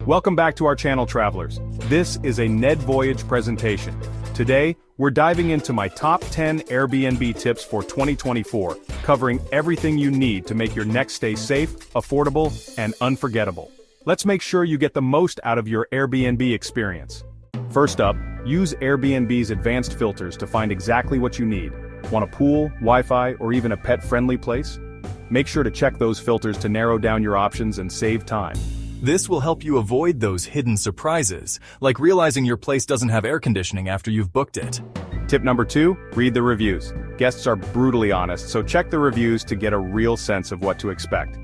Welcome back to our channel, travelers. This is a NedVoyage presentation. Today, we're diving into my top 10 Airbnb tips for 2024, covering everything you need to make your next stay safe, affordable, and unforgettable. Let's make sure you get the most out of your Airbnb experience. First up, use Airbnb's advanced filters to find exactly what you need. Want a pool, Wi-Fi, or even a pet-friendly place? Make sure to check those filters to narrow down your options and save time. This will help you avoid those hidden surprises, like realizing your place doesn't have air conditioning after you've booked it. Tip number 2, read the reviews. Guests are brutally honest, so check the reviews to get a real sense of what to expect.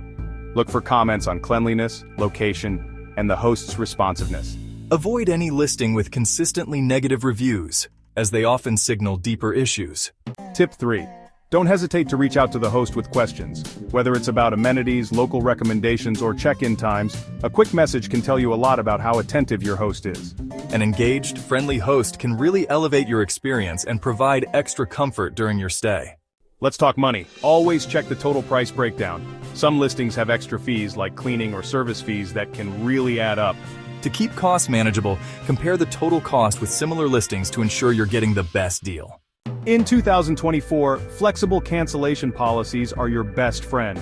Look for comments on cleanliness, location, and the host's responsiveness. Avoid any listing with consistently negative reviews, as they often signal deeper issues. Tip 3. Don't hesitate to reach out to the host with questions. Whether it's about amenities, local recommendations, or check-in times, a quick message can tell you a lot about how attentive your host is. An engaged, friendly host can really elevate your experience and provide extra comfort during your stay. Let's talk money. Always check the total price breakdown. Some listings have extra fees like cleaning or service fees that can really add up. To keep costs manageable, compare the total cost with similar listings to ensure you're getting the best deal. In 2024, flexible cancellation policies are your best friend.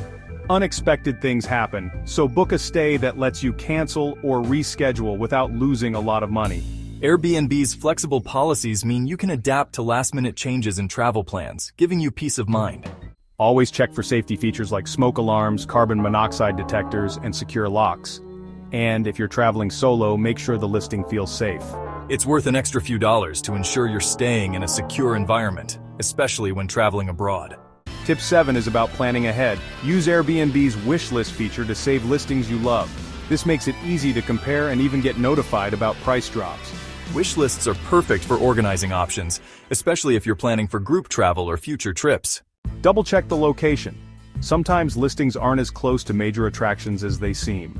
Unexpected things happen, so book a stay that lets you cancel or reschedule without losing a lot of money. Airbnb's flexible policies mean you can adapt to last-minute changes in travel plans, giving you peace of mind. Always check for safety features like smoke alarms, carbon monoxide detectors, and secure locks. And if you're traveling solo, make sure the listing feels safe. It's worth an extra few dollars to ensure you're staying in a secure environment, especially when traveling abroad. Tip 7 is about planning ahead. Use Airbnb's wish list feature to save listings you love. This makes it easy to compare and even get notified about price drops. Wish lists are perfect for organizing options, especially if you're planning for group travel or future trips. Double-check the location. Sometimes listings aren't as close to major attractions as they seem.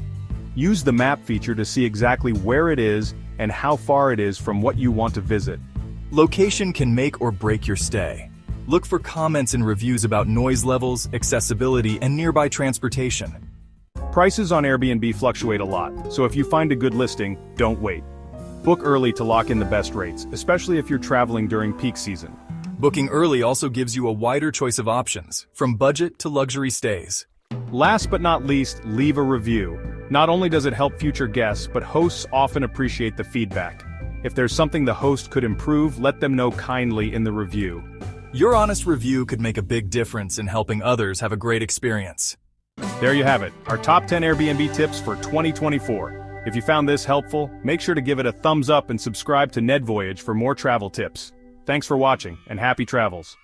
Use the map feature to see exactly where it is and how far it is from what you want to visit. Location can make or break your stay. Look for comments and reviews about noise levels, accessibility, and nearby transportation. Prices on Airbnb fluctuate a lot, so if you find a good listing, don't wait. Book early to lock in the best rates, especially if you're traveling during peak season. Booking early also gives you a wider choice of options, from budget to luxury stays. Last but not least, leave a review. Not only does it help future guests, but hosts often appreciate the feedback. If there's something the host could improve, let them know kindly in the review. Your honest review could make a big difference in helping others have a great experience. There you have it, our top 10 Airbnb tips for 2024. If you found this helpful, make sure to give it a thumbs up and subscribe to NedVoyage for more travel tips. Thanks for watching, and happy travels.